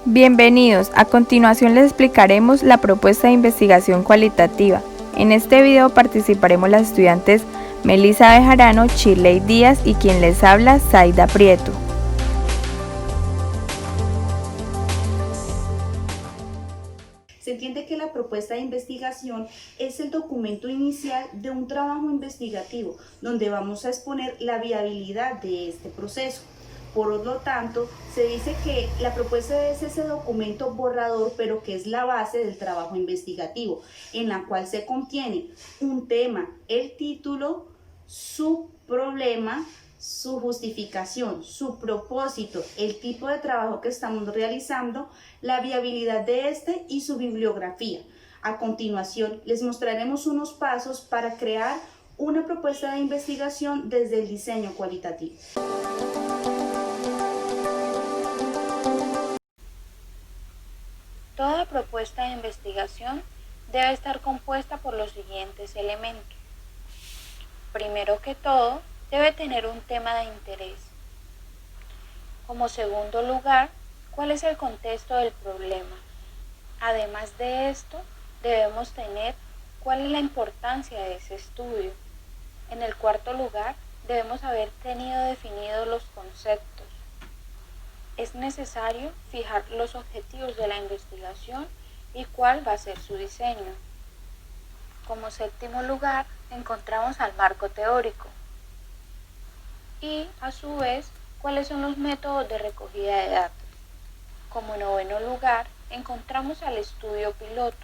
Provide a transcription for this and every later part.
Bienvenidos, a continuación les explicaremos la propuesta de investigación cualitativa. En este video participaremos las estudiantes Melissa Bejarano, Shirley Díaz y quien les habla, Zaida Prieto. Se entiende que la propuesta de investigación es el documento inicial de un trabajo investigativo, donde vamos a exponer la viabilidad de este proceso. Por lo tanto, se dice que la propuesta es ese documento borrador, pero que es la base del trabajo investigativo, en la cual se contiene un tema, el título, su problema, su justificación, su propósito, el tipo de trabajo que estamos realizando, la viabilidad de este y su bibliografía. A continuación, les mostraremos unos pasos para crear una propuesta de investigación desde el diseño cualitativo. Toda propuesta de investigación debe estar compuesta por los siguientes elementos. Primero que todo, debe tener un tema de interés. Como segundo lugar, ¿cuál es el contexto del problema? Además de esto, debemos tener cuál es la importancia de ese estudio. En el cuarto lugar, debemos haber tenido definidos los conceptos. Es necesario fijar los objetivos de la investigación y cuál va a ser su diseño. Como séptimo lugar, encontramos al marco teórico y, a su vez, cuáles son los métodos de recogida de datos. Como noveno lugar, encontramos al estudio piloto,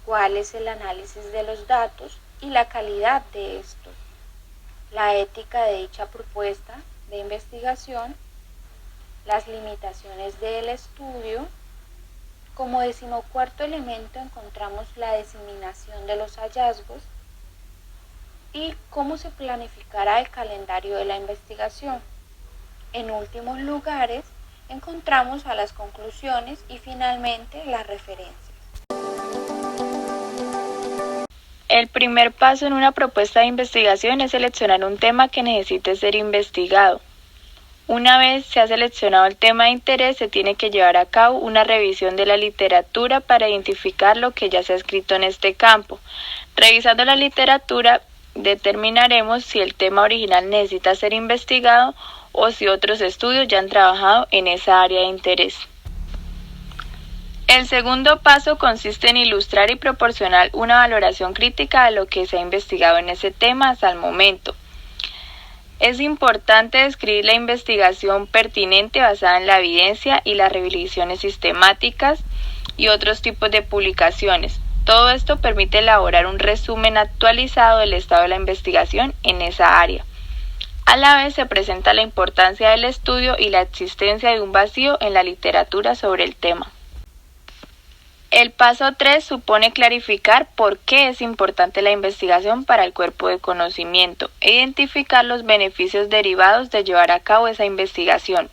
cuál es el análisis de los datos y la calidad de estos, la ética de dicha propuesta de investigación, las limitaciones del estudio. Como decimocuarto elemento encontramos la diseminación de los hallazgos y cómo se planificará el calendario de la investigación. En últimos lugares encontramos a las conclusiones y finalmente las referencias. El primer paso en una propuesta de investigación es seleccionar un tema que necesite ser investigado. Una vez se ha seleccionado el tema de interés, se tiene que llevar a cabo una revisión de la literatura para identificar lo que ya se ha escrito en este campo. Revisando la literatura, determinaremos si el tema original necesita ser investigado o si otros estudios ya han trabajado en esa área de interés. El segundo paso consiste en ilustrar y proporcionar una valoración crítica de lo que se ha investigado en ese tema hasta el momento. Es importante describir la investigación pertinente basada en la evidencia y las revisiones sistemáticas y otros tipos de publicaciones. Todo esto permite elaborar un resumen actualizado del estado de la investigación en esa área. A la vez se presenta la importancia del estudio y la existencia de un vacío en la literatura sobre el tema. El paso 3 supone clarificar por qué es importante la investigación para el cuerpo de conocimiento e identificar los beneficios derivados de llevar a cabo esa investigación.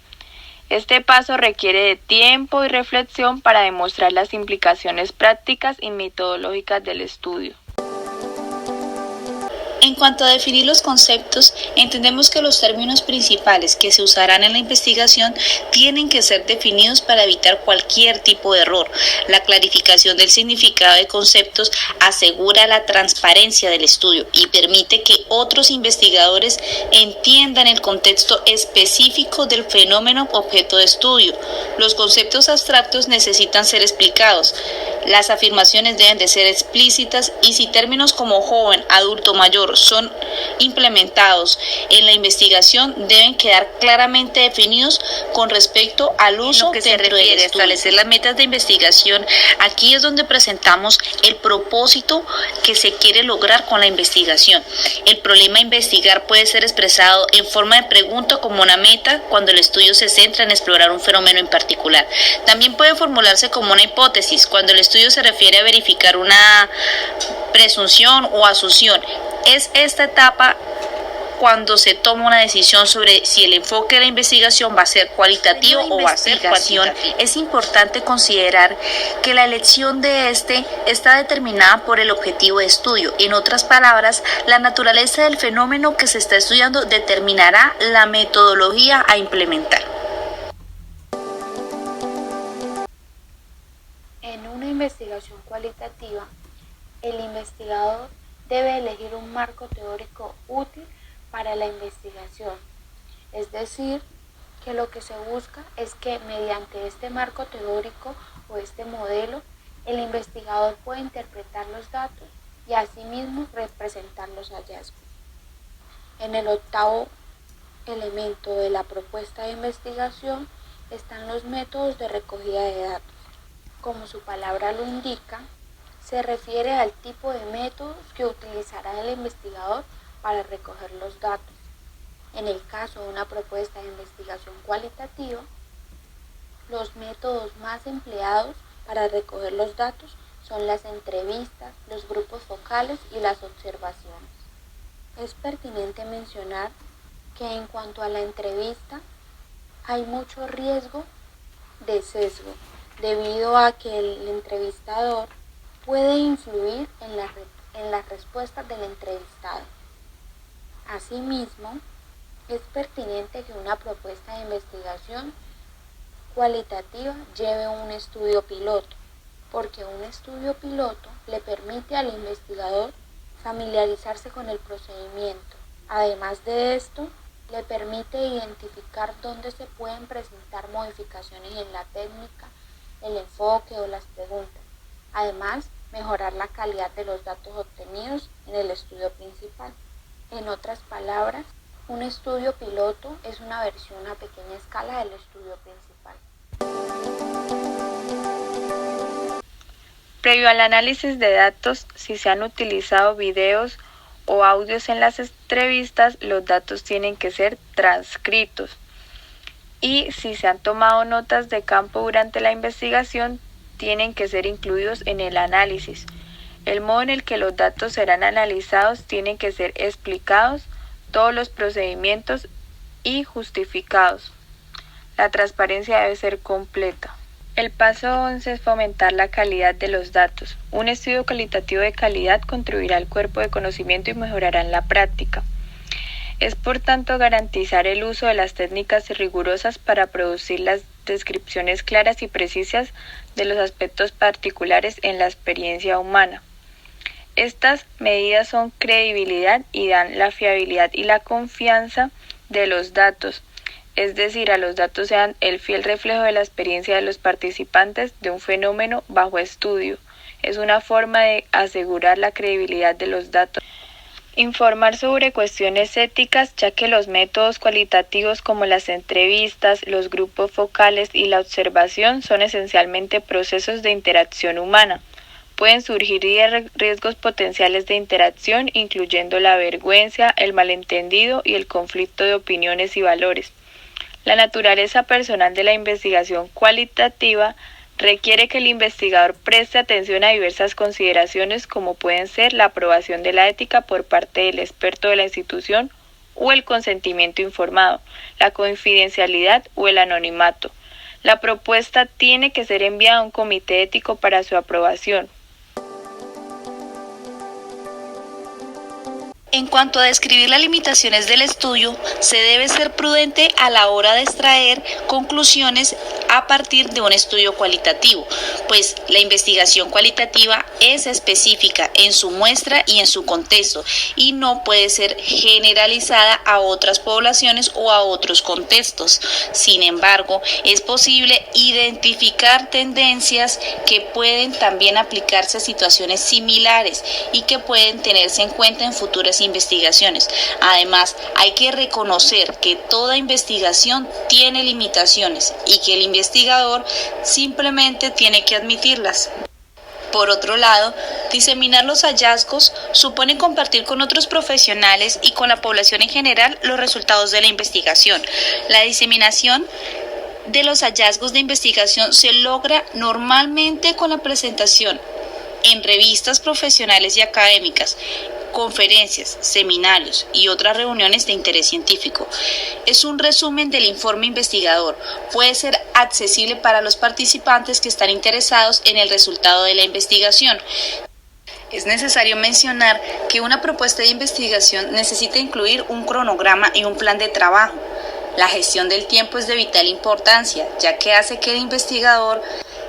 Este paso requiere de tiempo y reflexión para demostrar las implicaciones prácticas y metodológicas del estudio. En cuanto a definir los conceptos, entendemos que los términos principales que se usarán en la investigación tienen que ser definidos para evitar cualquier tipo de error. La clarificación del significado de conceptos asegura la transparencia del estudio y permite que otros investigadores entiendan el contexto específico del fenómeno objeto de estudio. Los conceptos abstractos necesitan ser explicados. Las afirmaciones deben de ser explícitas y si términos como joven, adulto, mayor son implementados en la investigación, deben quedar claramente definidos con respecto al uso que se refiere a establecer las metas de investigación. Aquí es donde presentamos el propósito que se quiere lograr con la investigación. El problema a investigar puede ser expresado en forma de pregunta como una meta cuando el estudio se centra en explorar un fenómeno en particular. También puede formularse como una hipótesis cuando el estudio se refiere a verificar una presunción o asunción. Es esta etapa cuando se toma una decisión sobre si el enfoque de la investigación va a ser cualitativo o va a ser cuantitativo. Es importante considerar que la elección de este está determinada por el objetivo de estudio. En otras palabras, la naturaleza del fenómeno que se está estudiando determinará la metodología a implementar. investigación cualitativa, el investigador debe elegir un marco teórico útil para la investigación, es decir, que lo que se busca es que mediante este marco teórico o este modelo, el investigador pueda interpretar los datos y asimismo representar los hallazgos. En el octavo elemento de la propuesta de investigación están los métodos de recogida de datos. Como su palabra lo indica, se refiere al tipo de métodos que utilizará el investigador para recoger los datos. En el caso de una propuesta de investigación cualitativa, los métodos más empleados para recoger los datos son las entrevistas, los grupos focales y las observaciones. Es pertinente mencionar que en cuanto a la entrevista, hay mucho riesgo de sesgo, debido a que el entrevistador puede influir en las respuestas del entrevistado. Asimismo, es pertinente que una propuesta de investigación cualitativa lleve un estudio piloto, porque un estudio piloto le permite al investigador familiarizarse con el procedimiento. Además de esto, le permite identificar dónde se pueden presentar modificaciones en la técnica, el enfoque o las preguntas. Además, mejorar la calidad de los datos obtenidos en el estudio principal. En otras palabras, un estudio piloto es una versión a pequeña escala del estudio principal. Previo al análisis de datos, si se han utilizado videos o audios en las entrevistas, los datos tienen que ser transcritos. Y si se han tomado notas de campo durante la investigación, tienen que ser incluidos en el análisis. El modo en el que los datos serán analizados tienen que ser explicados, todos los procedimientos y justificados. La transparencia debe ser completa. El paso 11 es fomentar la calidad de los datos. Un estudio cualitativo de calidad contribuirá al cuerpo de conocimiento y mejorará en la práctica. Es por tanto garantizar el uso de las técnicas rigurosas para producir las descripciones claras y precisas de los aspectos particulares en la experiencia humana. Estas medidas son credibilidad y dan la fiabilidad y la confianza de los datos, es decir, a los datos sean el fiel reflejo de la experiencia de los participantes de un fenómeno bajo estudio. Es una forma de asegurar la credibilidad de los datos. Informar sobre cuestiones éticas, ya que los métodos cualitativos como las entrevistas, los grupos focales y la observación son esencialmente procesos de interacción humana. Pueden surgir riesgos potenciales de interacción, incluyendo la vergüenza, el malentendido y el conflicto de opiniones y valores. La naturaleza personal de la investigación cualitativa requiere que el investigador preste atención a diversas consideraciones como pueden ser la aprobación de la ética por parte del experto de la institución o el consentimiento informado, la confidencialidad o el anonimato. La propuesta tiene que ser enviada a un comité ético para su aprobación. En cuanto a describir las limitaciones del estudio, se debe ser prudente a la hora de extraer conclusiones a partir de un estudio cualitativo, pues la investigación cualitativa es específica en su muestra y en su contexto y no puede ser generalizada a otras poblaciones o a otros contextos. Sin embargo, es posible identificar tendencias que pueden también aplicarse a situaciones similares y que pueden tenerse en cuenta en futuras investigaciones. Además, hay que reconocer que toda investigación tiene limitaciones y que el investigador simplemente tiene que admitirlas. Por otro lado, diseminar los hallazgos supone compartir con otros profesionales y con la población en general los resultados de la investigación. La diseminación de los hallazgos de investigación se logra normalmente con la presentación en revistas profesionales y académicas, conferencias, seminarios y otras reuniones de interés científico. Es un resumen del informe investigador. Puede ser accesible para los participantes que están interesados en el resultado de la investigación. Es necesario mencionar que una propuesta de investigación necesita incluir un cronograma y un plan de trabajo. La gestión del tiempo es de vital importancia, ya que hace que el investigador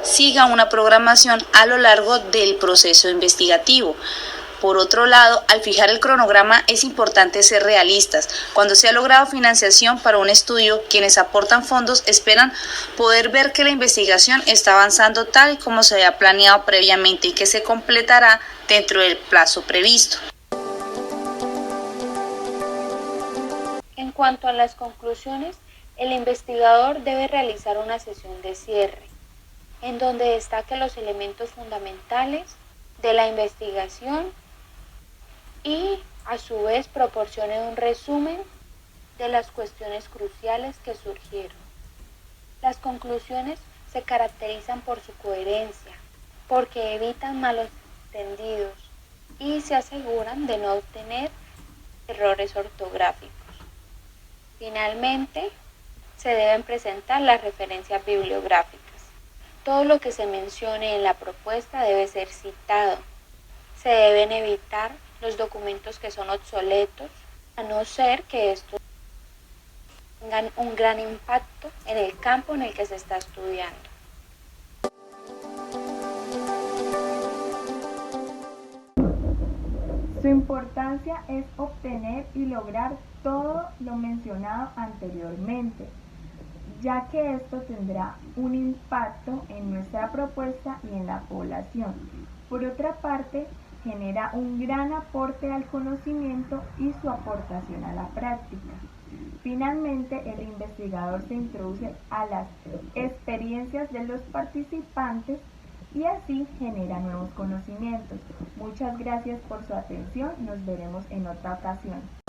siga una programación a lo largo del proceso investigativo. Por otro lado, al fijar el cronograma es importante ser realistas. Cuando se ha logrado financiación para un estudio, quienes aportan fondos esperan poder ver que la investigación está avanzando tal y como se había planeado previamente y que se completará dentro del plazo previsto. En cuanto a las conclusiones, el investigador debe realizar una sesión de cierre, en donde destaque los elementos fundamentales de la investigación y a su vez proporcione un resumen de las cuestiones cruciales que surgieron. Las conclusiones se caracterizan por su coherencia, porque evitan malos entendidos y se aseguran de no obtener errores ortográficos. Finalmente, se deben presentar las referencias bibliográficas. Todo lo que se mencione en la propuesta debe ser citado. Se deben evitar los documentos que son obsoletos, a no ser que estos tengan un gran impacto en el campo en el que se está estudiando. Su importancia es obtener y lograr todo lo mencionado anteriormente, ya que esto tendrá un impacto en nuestra propuesta y en la población. Por otra parte, genera un gran aporte al conocimiento y su aportación a la práctica. Finalmente, el investigador se introduce a las experiencias de los participantes y así genera nuevos conocimientos. Muchas gracias por su atención. Nos veremos en otra ocasión.